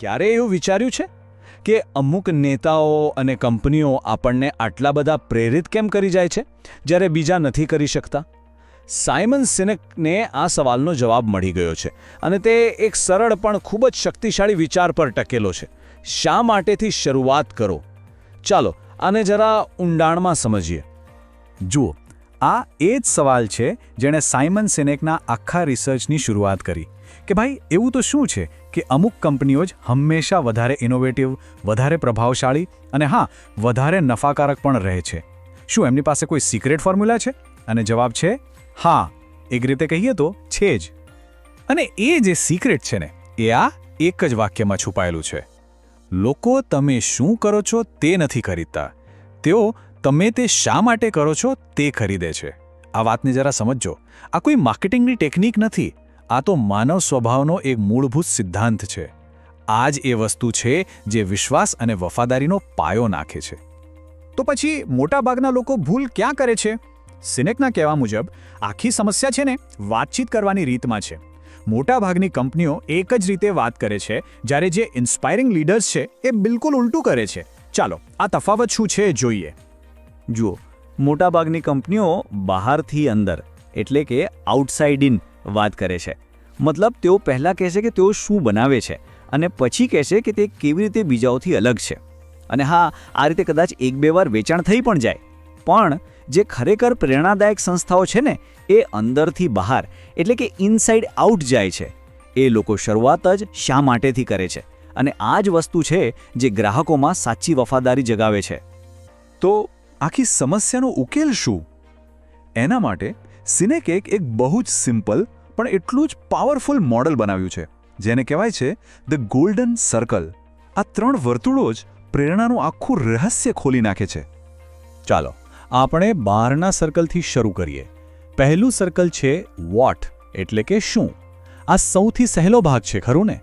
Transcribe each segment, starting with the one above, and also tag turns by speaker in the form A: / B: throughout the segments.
A: ક્યારે એવું વિચાર્યું છે કે અમુક નેતાઓ અને કંપનીઓ આપણને આટલા બધા પ્રેરિત કેમ કરી જાય છે જ્યારે બીજા નથી કરી શકતા? સાયમન સિનેકને આ સવાલનો જવાબ મળી ગયો છે અને તે એક સરળ પણ ખૂબ જ શક્તિશાળી વિચાર પર ટકેલો છે. શા માટેથી શરૂઆત કરો? ચાલો આને જરા ઊંડાણમાં સમજીએ.
B: જુઓ, આ એ જ સવાલ છે જેણે સાયમન સિનેકના આખા રિસર્ચની શરૂઆત કરી કે ભાઈ એવું તો શું છે કે અમુક કંપનીઓ જ હંમેશા વધારે ઇનોવેટિવ, વધારે પ્રભાવશાળી અને હા, વધારે નફાકારક પણ રહે છે. શું એમની પાસે કોઈ સિક્રેટ ફોર્મ્યુલા છે? અને જવાબ છે હા, એક રીતે કહીએ તો છે જ. અને એ જે સિક્રેટ છે ને એ આ એક જ વાક્યમાં છુપાયેલું છે. લોકો તમે શું કરો છો તે નથી ખરીદતા, તેઓ તમે તે શા માટે કરો છો તે ખરીદે છે. આ વાતને જરા સમજો. આ કોઈ માર્કેટિંગની ટેકનિક નથી, આ તો માનવ સ્વભાવનો એક મૂળભૂત સિદ્ધાંત છે. આ જ એ વસ્તુ છે જે વિશ્વાસ અને વફાદારીનો પાયો નાખે છે. તો પછી મોટાભાગના લોકો ભૂલ ક્યાં કરે છે? સિનેકના કહેવા મુજબ આખી સમસ્યા છે ને વાતચીત કરવાની રીતમાં છે. મોટાભાગની કંપનીઓ એક જ રીતે વાત કરે છે, જ્યારે જે ઇન્સ્પાયરિંગ લીડર્સ છે એ બિલકુલ ઉલટું કરે છે. ચાલો આ તફાવત શું છે જોઈએ.
C: જુઓ, મોટાભાગની કંપનીઓ બહારથી અંદર એટલે કે આઉટસાઇડ ઇન વાત કરે છે. મતલબ તેઓ પહેલાં કહેશે કે તેઓ શું બનાવે છે અને પછી કહેશે કે તે કેવી રીતે બીજાઓથી અલગ છે. અને હા, આ રીતે કદાચ એક બે વાર વેચાણ થઈ પણ જાય. પણ જે ખરેખર પ્રેરણાદાયક સંસ્થાઓ છે ને એ અંદરથી બહાર એટલે કે ઇનસાઇડ આઉટ જાય છે. એ લોકો શરૂઆત જ શા માટેથી કરે છે અને આ જ વસ્તુ છે જે ગ્રાહકોમાં સાચી વફાદારી જગાવે છે.
B: તો આખી સમસ્યાનો ઉકેલ શું? એના માટે સિનેકે એક બહુ જ સિમ્પલ પણ એટલું જ પાવરફુલ મોડલ બનાવ્યું છે, જેને કહેવાય છે ધ ગોલ્ડન સર્કલ. આ 3 વર્તુળો જ પ્રેરણાનું આખું રહસ્ય ખોલી નાખે છે. ચાલો આપણે બહારના સર્કલથી શરૂ કરીએ. પહેલું સર્કલ છે વોટ એટલે કે શું. આ સૌથી સહેલો ભાગ છે, ખરું ને?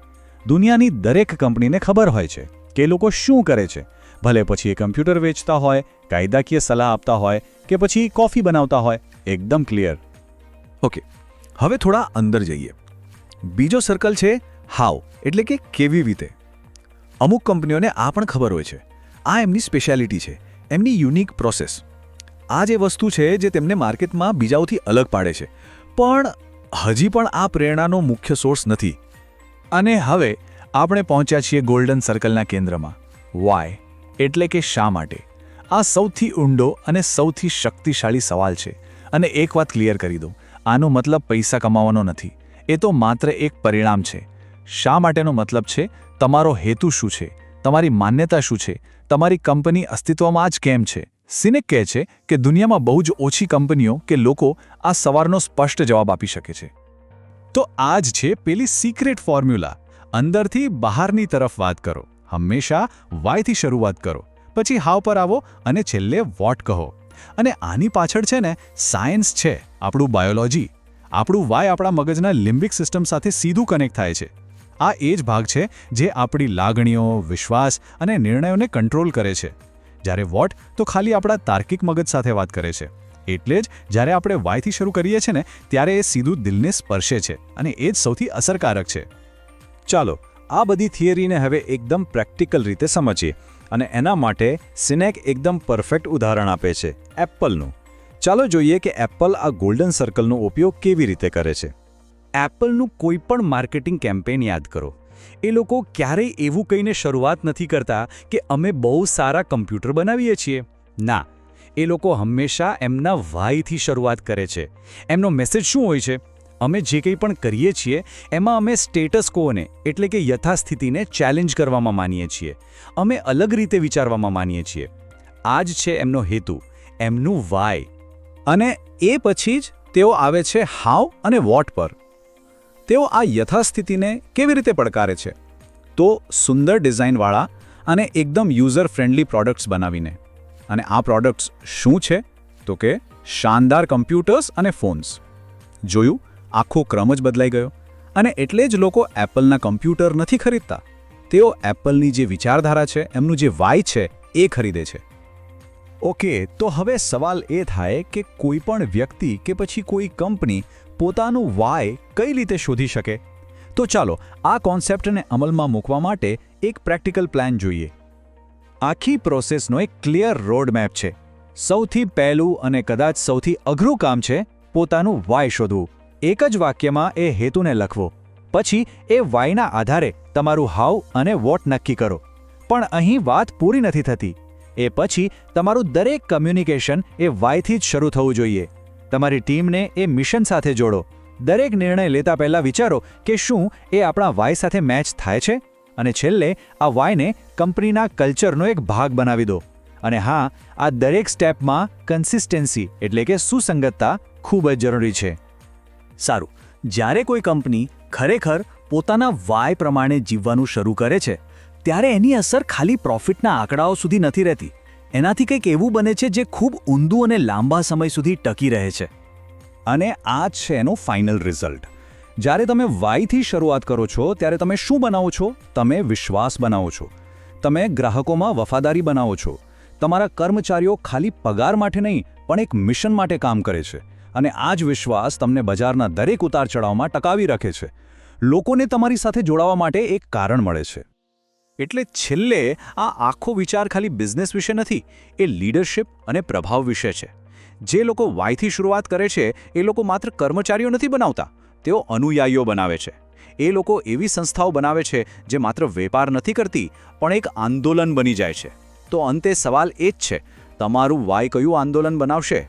B: દુનિયાની દરેક કંપનીને ખબર હોય છે કે લોકો શું કરે છે, ભલે પછી એ કમ્પ્યુટર વેચતા હોય, કાયદાકીય સલાહ આપતા હોય કે પછી કોફી બનાવતા હોય. એકદમ ક્લિયર. ઓકે, હવે થોડા અંદર જઈએ. બીજો સર્કલ છે હાઉ એટલે કે કેવી રીતે. અમુક કંપનીઓને આ પણ ખબર હોય છે, આ એમની સ્પેશિયાલિટી છે, એમની યુનિક પ્રોસેસ. આ જે વસ્તુ છે જે તેમને માર્કેટમાં બીજાઓથી અલગ પાડે છે, પણ હજી પણ આ પ્રેરણાનો મુખ્ય સોર્સ નથી. અને હવે આપણે પહોંચ્યા છીએ ગોલ્ડન સર્કલના કેન્દ્રમાં. વાય એટલે કે શા માટે. આ સૌથી ઊંડો અને સૌથી શક્તિશાળી સવાલ છે. અને એક વાત ક્લિયર કરી દઉં, આનો મતલબ પૈસા કમાવાનો નથી. એ તો માત્ર એક પરિણામ છે. શા માટેનો મતલબ છે તમારો હેતુ શું છે, તમારી માન્યતા શું છે, તમારી કંપની અસ્તિત્વમાં જ કેમ છે. સિનેક કહે છે કે દુનિયામાં બહુ જ ઓછી કંપનીઓ કે લોકો આ સવાલનો સ્પષ્ટ જવાબ આપી શકે છે. તો આ જ છે પેલી સિક્રેટ ફોર્મ્યુલા. અંદરથી બહારની તરફ વાત કરો, હંમેશા વાયથી શરૂઆત કરો, પછી હાવ પર આવો અને છેલ્લે વોટ કહો. અને આની પાછળ છે ને સાયન્સ છે, આપણું બાયોલોજી. આપણું વાય આપણા મગજના લિમ્બિક સિસ્ટમ સાથે સીધું કનેક્ટ થાય છે. આ એ જ ભાગ છે જે આપણી લાગણીઓ, વિશ્વાસ અને નિર્ણયોને કંટ્રોલ કરે છે. જ્યારે વોટ તો ખાલી આપણા તાર્કિક મગજ સાથે વાત કરે છે. એટલે જ જ્યારે આપણે વાયથી શરૂ કરીએ છીએ ને ત્યારે એ સીધું દિલને સ્પર્શે છે અને એ જ સૌથી અસરકારક છે. ચાલો આ બધી થિયરીને હવે એકદમ પ્રેક્ટિકલ રીતે સમજીએ અને એના માટે સિનેક એકદમ પરફેક્ટ ઉદાહરણ આપે છે, એપલનું. ચાલો જોઈએ કે એપલ આ ગોલ્ડન સર્કલનો ઉપયોગ કેવી રીતે કરે છે. એપલનું કોઈ પણ માર્કેટિંગ કેમ્પેન યાદ કરો. એ લોકો ક્યારેય એવું કહીને શરૂઆત નથી કરતા કે અમે બહુ સારા કમ્પ્યુટર બનાવીએ છીએ. ના, એ લોકો હંમેશા એમના વાયથી શરૂઆત કરે છે. એમનો મેસેજ શું હોય છે? અમે જે કંઈ પણ કરીએ છીએ એમાં અમે સ્ટેટસ કોને એટલે કે યથાસ્થિતિને ચેલેન્જ કરવામાં માનીએ છીએ. અમે અલગ રીતે વિચારવામાં માનીએ છીએ. આ જ છે એમનો હેતુ, એમનું વાય. અને એ પછી જ તેઓ આવે છે હાવ અને વોટ પર. તેઓ આ યથાસ્થિતિને કેવી રીતે પડકારે છે? તો સુંદર ડિઝાઇનવાળા અને એકદમ યુઝર ફ્રેન્ડલી પ્રોડક્ટ્સ બનાવીને. અને આ પ્રોડક્ટ્સ શું છે? તો કે શાનદાર કમ્પ્યુટર્સ અને ફોન્સ. જોયું, આખો ક્રમ જ બદલાઈ ગયો. અને એટલે જ લોકો એપલના કમ્પ્યુટર નથી ખરીદતા. તેઓ એપલની જે વિચારધારા છે, એમનું જે વાય છે એ ખરીદે છે. ઓકે, તો હવે સવાલ એ થાય કે કોઈ પણ વ્યક્તિ કે પછી કોઈ કંપની પોતાનું વાય કઈ રીતે શોધી શકે? તો ચાલો આ કોન્સેપ્ટને અમલમાં મૂકવા માટે એક પ્રેક્ટિકલ પ્લાન જોઈએ. આખી પ્રોસેસનો એક ક્લિયર રોડ મેપ છે. સૌથી પહેલું અને કદાચ સૌથી અઘરું કામ છે પોતાનું વાય શોધવું. એક જ વાક્યમાં એ હેતુને લખવો. પછી એ વાયના આધારે તમારું હાઉ અને વોટ નક્કી કરો. પણ અહીં વાત પૂરી નથી થતી. એ પછી તમારું દરેક કમ્યુનિકેશન એ વાયથી જ શરૂ થવું જોઈએ. તમારી ટીમને એ મિશન સાથે જોડો. દરેક નિર્ણય લેતા પહેલાં વિચારો કે શું એ આપણા વાય સાથે મેચ થાય છે? અને છેલ્લે આ વાયને કંપનીના કલ્ચરનો એક ભાગ બનાવી દો. અને હા, આ દરેક સ્ટેપમાં કન્સિસ્ટન્સી એટલે કે સુસંગતતા ખૂબ જ જરૂરી છે.
C: સારું, જ્યારે કોઈ કંપની ખરેખર પોતાના વાય પ્રમાણે જીવવાનું શરૂ કરે છે ત્યારે એની અસર ખાલી પ્રોફિટના આંકડાઓ સુધી નથી રહેતી. એનાથી કંઈક એવું બને છે જે ખૂબ ઊંડું અને લાંબા સમય સુધી ટકી રહે છે.
B: અને આ જ છે એનો ફાઇનલ રિઝલ્ટ. જ્યારે તમે વાયથી શરૂઆત કરો છો ત્યારે તમે શું બનાવો છો? તમે વિશ્વાસ બનાવો છો. તમે ગ્રાહકોમાં વફાદારી બનાવો છો. તમારા કર્મચારીઓ ખાલી પગાર માટે નહીં પણ એક મિશન માટે કામ કરે છે. અને આ જ વિશ્વાસ તમને બજારના દરેક ઉતાર ચઢાવમાં ટકાવી રાખે છે. લોકોને તમારી સાથે જોડાવા માટે એક કારણ મળે છે. એટલે છેલ્લે આ આખો વિચાર ખાલી બિઝનેસ વિશે નથી, એ લીડરશિપ અને પ્રભાવ વિશે છે. જે લોકો વાયથી શરૂઆત કરે છે એ લોકો માત્ર કર્મચારીઓ નથી બનાવતા, તેઓ અનુયાયીઓ બનાવે છે. એ લોકો એવી સંસ્થાઓ બનાવે છે જે માત્ર વેપાર નથી કરતી પણ એક આંદોલન બની જાય છે. તો અંતે સવાલ એ જ છે, તમારું વાય કયું આંદોલન બનાવશે?